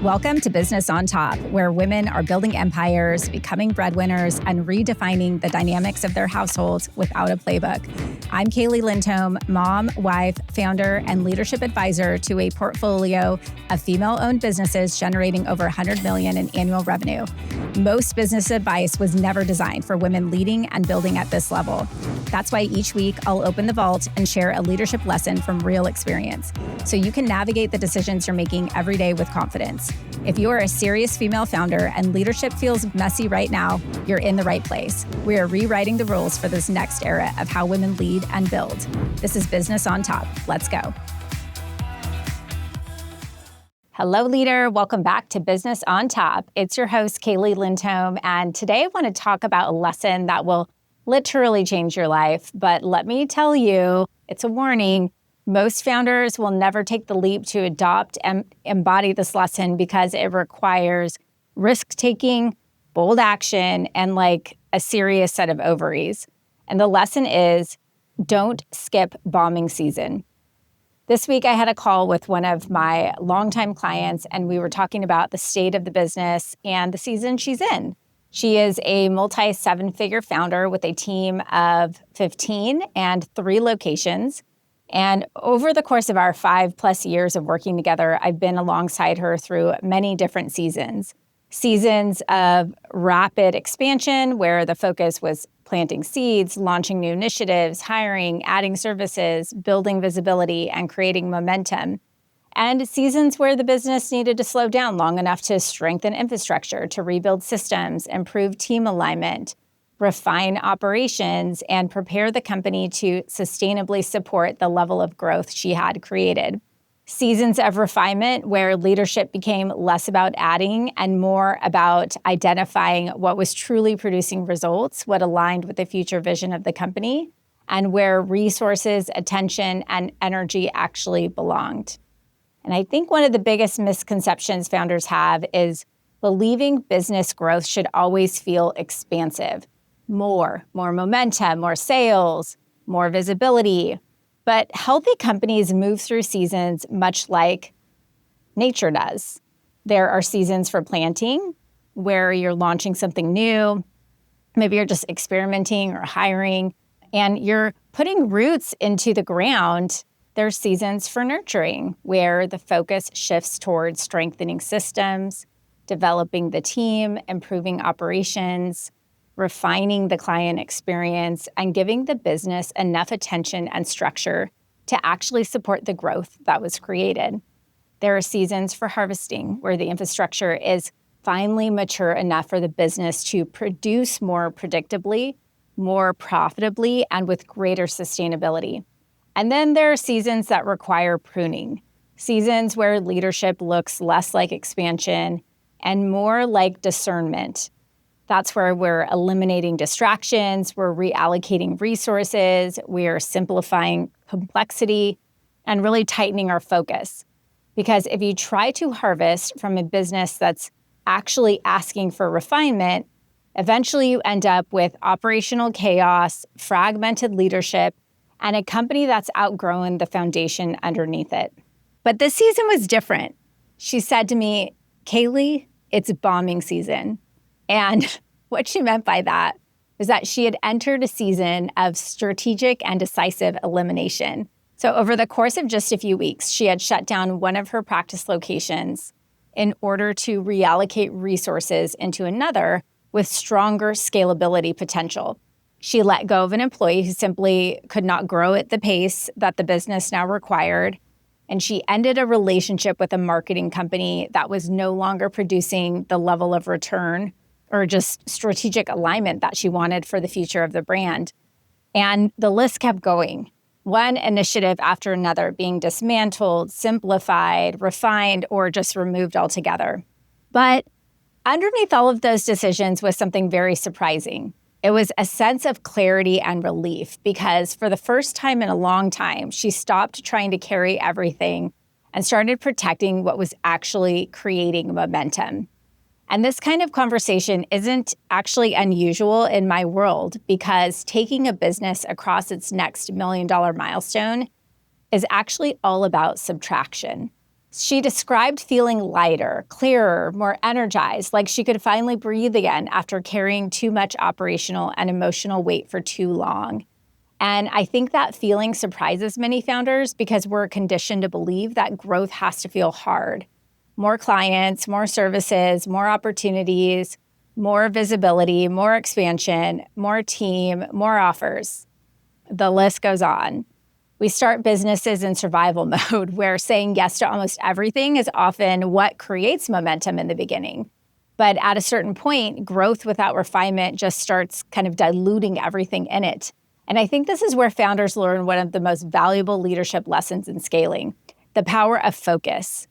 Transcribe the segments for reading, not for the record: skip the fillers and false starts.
Welcome to Business on Top, where women are building empires, becoming breadwinners, and redefining the dynamics of their households without a playbook. I'm Kaeli Lindhom, mom, wife, founder, and leadership advisor to a portfolio of female-owned businesses generating over $100 million in annual revenue. Most business advice was never designed for women leading and building at this level. That's why each week I'll open the vault and share a leadership lesson from real experience, so you can navigate the decisions you're making every day with confidence. If you're a serious female founder and leadership feels messy right now, you're in the right place. We are rewriting the rules for this next era of how women lead and build. This is Business on Top. Let's go. Hello, leader. Welcome back to Business on Top. It's your host, Kaeli Lindhom, and today I want to talk about a lesson that will literally change your life. But let me tell you, it's a warning. Most founders will never take the leap to adopt and embody this lesson because it requires risk-taking, bold action, and like a serious set of ovaries. And the lesson is, don't skip bombing season. This week, I had a call with one of my longtime clients, and we were talking about the state of the business and the season she's in. She is a multi-seven-figure founder with a team of 15 and 3 locations. And over the course of our 5+ years of working together, I've been alongside her through many different seasons. Seasons of rapid expansion, where the focus was planting seeds, launching new initiatives, hiring, adding services, building visibility, and creating momentum. And seasons where the business needed to slow down long enough to strengthen infrastructure, to rebuild systems, improve team alignment, refine operations, and prepare the company to sustainably support the level of growth she had created. Seasons of refinement where leadership became less about adding and more about identifying what was truly producing results, what aligned with the future vision of the company, and where resources, attention, and energy actually belonged. And I think one of the biggest misconceptions founders have is believing business growth should always feel expansive. More momentum, more sales, more visibility. But healthy companies move through seasons much like nature does. There are seasons for planting, where you're launching something new. Maybe you're just experimenting or hiring, and you're putting roots into the ground. There's seasons for nurturing, where the focus shifts towards strengthening systems, developing the team, improving operations, refining the client experience, and giving the business enough attention and structure to actually support the growth that was created. There are seasons for harvesting, where the infrastructure is finally mature enough for the business to produce more predictably, more profitably, and with greater sustainability. And then there are seasons that require pruning, seasons where leadership looks less like expansion and more like discernment. That's where we're eliminating distractions, we're reallocating resources, we're simplifying complexity, and really tightening our focus. Because if you try to harvest from a business that's actually asking for refinement, eventually you end up with operational chaos, fragmented leadership, and a company that's outgrown the foundation underneath it. But this season was different. She said to me, "Kaeli, it's bombing season." And what she meant by that was that she had entered a season of strategic and decisive elimination. So over the course of just a few weeks, she had shut down one of her practice locations in order to reallocate resources into another with stronger scalability potential. She let go of an employee who simply could not grow at the pace that the business now required. And she ended a relationship with a marketing company that was no longer producing the level of return or just strategic alignment that she wanted for the future of the brand. And the list kept going. One initiative after another being dismantled, simplified, refined, or just removed altogether. But underneath all of those decisions was something very surprising. It was a sense of clarity and relief because for the first time in a long time, she stopped trying to carry everything and started protecting what was actually creating momentum. And this kind of conversation isn't actually unusual in my world because taking a business across its next $1 million milestone is actually all about subtraction. She described feeling lighter, clearer, more energized, like she could finally breathe again after carrying too much operational and emotional weight for too long. And I think that feeling surprises many founders because we're conditioned to believe that growth has to feel hard. More clients, more services, more opportunities, more visibility, more expansion, more team, more offers. The list goes on. We start businesses in survival mode where saying yes to almost everything is often what creates momentum in the beginning. But at a certain point, growth without refinement just starts kind of diluting everything in it. And I think this is where founders learn one of the most valuable leadership lessons in scaling, the power of focus.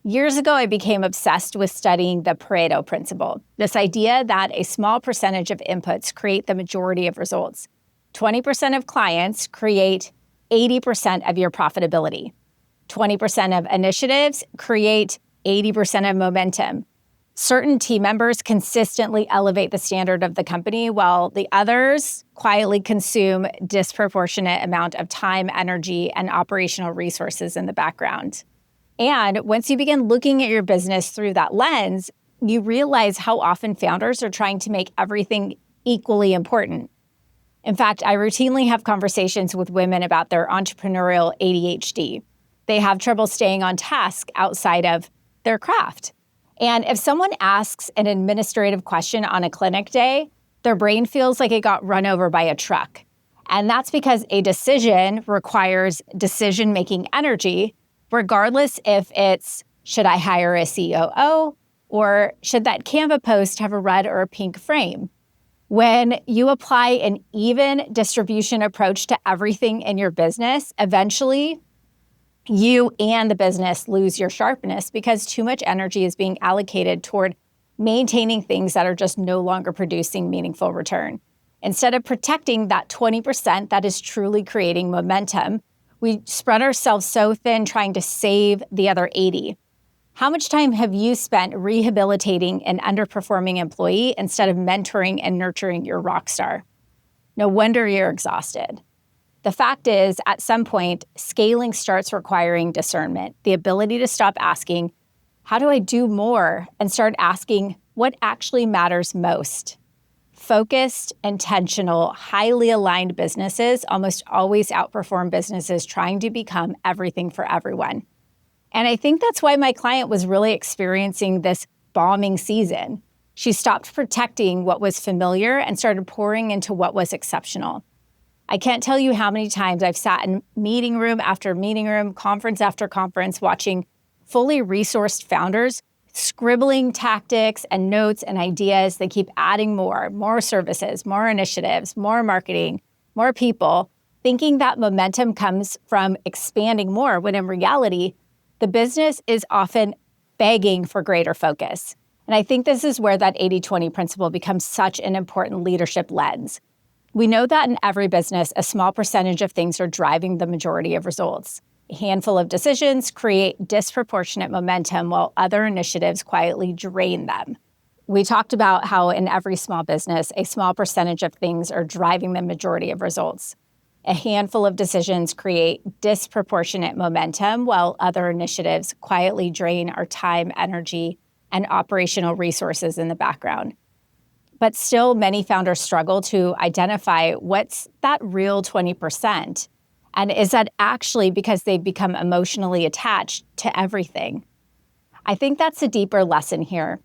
Years ago, I became obsessed with studying the Pareto principle, this idea that a small percentage of inputs create the majority of results. 20% of clients create 80% of your profitability. 20% of initiatives create 80% of momentum. Certain team members consistently elevate the standard of the company, while the others quietly consume disproportionate amount of time, energy, and operational resources in the background. And once you begin looking at your business through that lens, you realize how often founders are trying to make everything equally important. In fact, I routinely have conversations with women about their entrepreneurial ADHD. They have trouble staying on task outside of their craft. And if someone asks an administrative question on a clinic day, their brain feels like it got run over by a truck. And that's because a decision requires decision-making energy, regardless if it's, should I hire a COO, or should that Canva post have a red or a pink frame? When you apply an even distribution approach to everything in your business, eventually you and the business lose your sharpness because too much energy is being allocated toward maintaining things that are just no longer producing meaningful return. Instead of protecting that 20% that is truly creating momentum, we spread ourselves so thin trying to save the other 80. How much time have you spent rehabilitating an underperforming employee instead of mentoring and nurturing your rock star? No wonder you're exhausted. The fact is, at some point, scaling starts requiring discernment, the ability to stop asking, how do I do more? And start asking, what actually matters most? Focused, intentional, highly aligned businesses almost always outperform businesses trying to become everything for everyone. And I think that's why my client was really experiencing this bombing season. She stopped protecting what was familiar and started pouring into what was exceptional. I can't tell you how many times I've sat in meeting room after meeting room, conference after conference, watching fully resourced founders scribbling tactics and notes and ideas. They keep adding more services, more initiatives, more marketing, more people, thinking that momentum comes from expanding more, when in reality, the business is often begging for greater focus. And I think this is where that 80-20 principle becomes such an important leadership lens. We know that in every business, a small percentage of things are driving the majority of results. A handful of decisions create disproportionate momentum while other initiatives quietly drain them. We talked about how in every small business, a small percentage of things are driving the majority of results. A handful of decisions create disproportionate momentum while other initiatives quietly drain our time, energy, and operational resources in the background. But still, many founders struggle to identify what's that real 20%. And is that actually because they've become emotionally attached to everything? I think that's a deeper lesson here.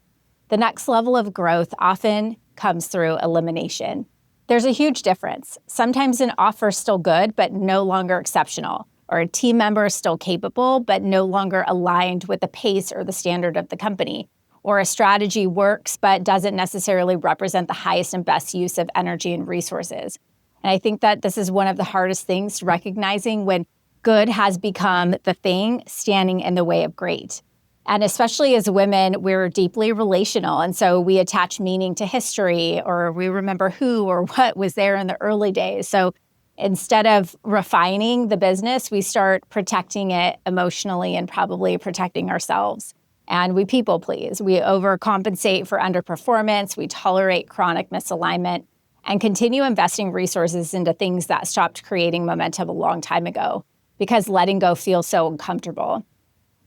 The next level of growth often comes through elimination. There's a huge difference. Sometimes an offer is still good, but no longer exceptional, or a team member is still capable, but no longer aligned with the pace or the standard of the company, or a strategy works, but doesn't necessarily represent the highest and best use of energy and resources. And I think that this is one of the hardest things, recognizing when good has become the thing standing in the way of great. And especially as women, we're deeply relational. And so we attach meaning to history, or we remember who or what was there in the early days. So instead of refining the business, we start protecting it emotionally and probably protecting ourselves. And we people please. We overcompensate for underperformance. We tolerate chronic misalignment and continue investing resources into things that stopped creating momentum a long time ago because letting go feels so uncomfortable.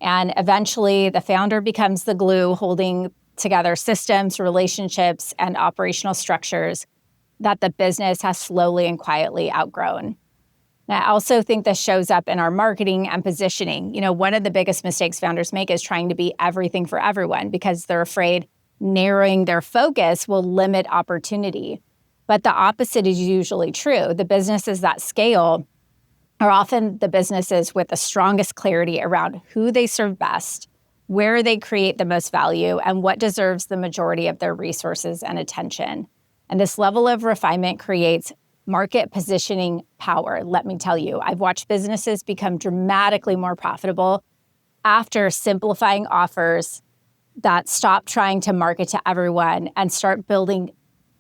And eventually, the founder becomes the glue holding together systems, relationships, and operational structures that the business has slowly and quietly outgrown. And I also think this shows up in our marketing and positioning. One of the biggest mistakes founders make is trying to be everything for everyone because they're afraid narrowing their focus will limit opportunity. But the opposite is usually true. The businesses that scale are often the businesses with the strongest clarity around who they serve best, where they create the most value, and what deserves the majority of their resources and attention. And this level of refinement creates market positioning power. Let me tell you, I've watched businesses become dramatically more profitable after simplifying offers that stop trying to market to everyone and start building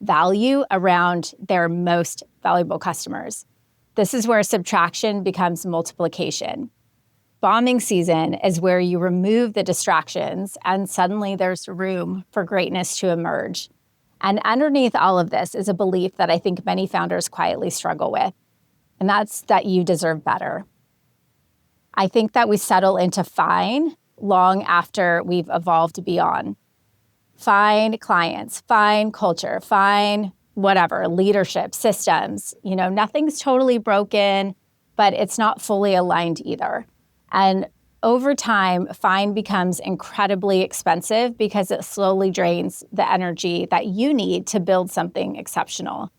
value around their most valuable customers. This is where subtraction becomes multiplication. Bombing season is where you remove the distractions and suddenly there's room for greatness to emerge. And underneath all of this is a belief that I think many founders quietly struggle with, and that's that you deserve better. I think that we settle into fine long after we've evolved beyond. Fine clients, fine culture, fine whatever, leadership, systems. Nothing's totally broken, but it's not fully aligned either. And over time, fine becomes incredibly expensive because it slowly drains the energy that you need to build something exceptional.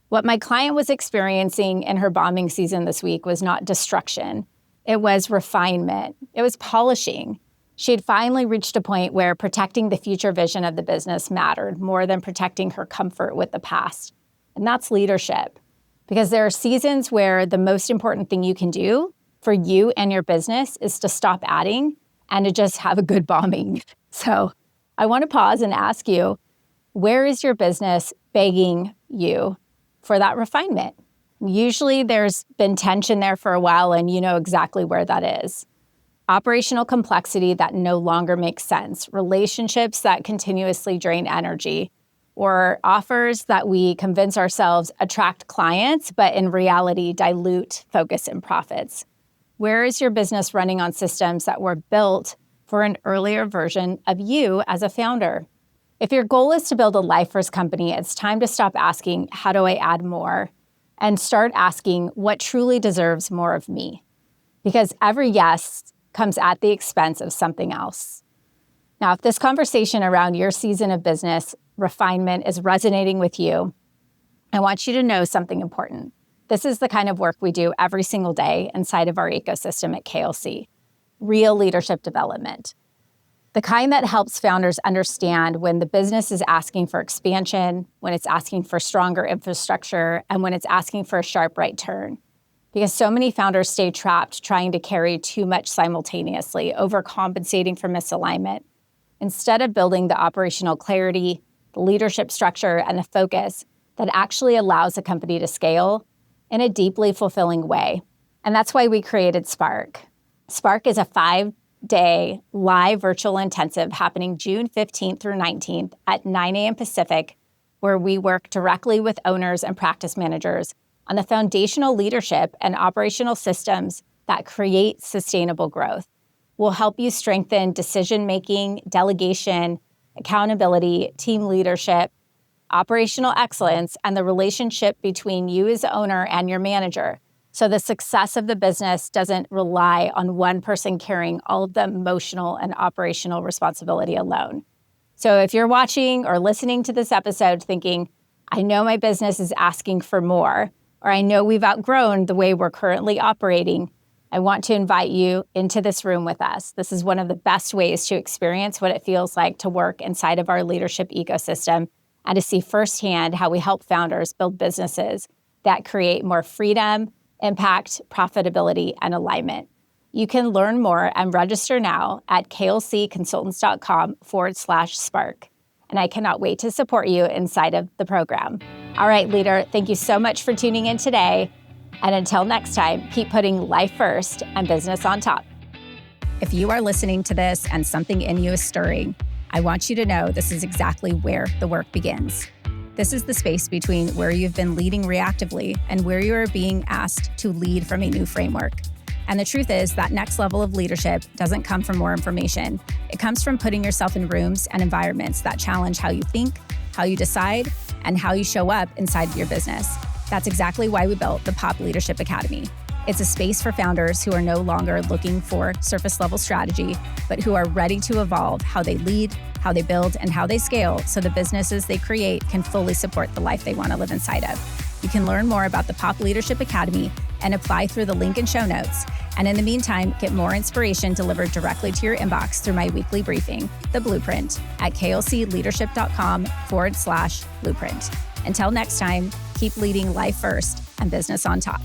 What my client was experiencing in her bombing season this week was not destruction. It was refinement. It was polishing. She had finally reached a point where protecting the future vision of the business mattered more than protecting her comfort with the past. And that's leadership. Because there are seasons where the most important thing you can do for you and your business is to stop adding and to just have a good bombing. So I want to pause and ask you, where is your business begging you for that refinement? Usually there's been tension there for a while and you know exactly where that is. Operational complexity that no longer makes sense, relationships that continuously drain energy, or offers that we convince ourselves attract clients, but in reality dilute focus and profits. Where is your business running on systems that were built for an earlier version of you as a founder? If your goal is to build a life-first company, it's time to stop asking, how do I add more? And start asking, what truly deserves more of me? Because every yes comes at the expense of something else. Now, if this conversation around your season of business refinement is resonating with you, I want you to know something important. This is the kind of work we do every single day inside of our ecosystem at KLC, real leadership development. The kind that helps founders understand when the business is asking for expansion, when it's asking for stronger infrastructure, and when it's asking for a sharp right turn. Because so many founders stay trapped trying to carry too much simultaneously, overcompensating for misalignment, instead of building the operational clarity, the leadership structure, and the focus that actually allows a company to scale in a deeply fulfilling way. And that's why we created Spark. Spark is a 5-day live virtual intensive happening June 15th through 19th at 9 a.m. Pacific, where we work directly with owners and practice managers on the foundational leadership and operational systems that create sustainable growth. We'll help you strengthen decision-making, delegation, accountability, team leadership, operational excellence, and the relationship between you as the owner and your manager. So the success of the business doesn't rely on one person carrying all of the emotional and operational responsibility alone. So if you're watching or listening to this episode thinking, I know my business is asking for more, or I know we've outgrown the way we're currently operating, I want to invite you into this room with us. This is one of the best ways to experience what it feels like to work inside of our leadership ecosystem and to see firsthand how we help founders build businesses that create more freedom, impact, profitability, and alignment. You can learn more and register now at klcconsultants.com/spark. And I cannot wait to support you inside of the program. All right, leader, thank you so much for tuning in today. And until next time, keep putting life first and business on top. If you are listening to this and something in you is stirring, I want you to know this is exactly where the work begins. This is the space between where you've been leading reactively and where you are being asked to lead from a new framework. And the truth is that next level of leadership doesn't come from more information. It comes from putting yourself in rooms and environments that challenge how you think, how you decide, and how you show up inside of your business. That's exactly why we built the Pop Leadership Academy. It's a space for founders who are no longer looking for surface level strategy, but who are ready to evolve how they lead, how they build, and how they scale so the businesses they create can fully support the life they want to live inside of. You can learn more about the Pop Leadership Academy and apply through the link in show notes. And in the meantime, get more inspiration delivered directly to your inbox through my weekly briefing, The Blueprint, at klcleadership.com/blueprint. Until next time, keep leading life first and business on top.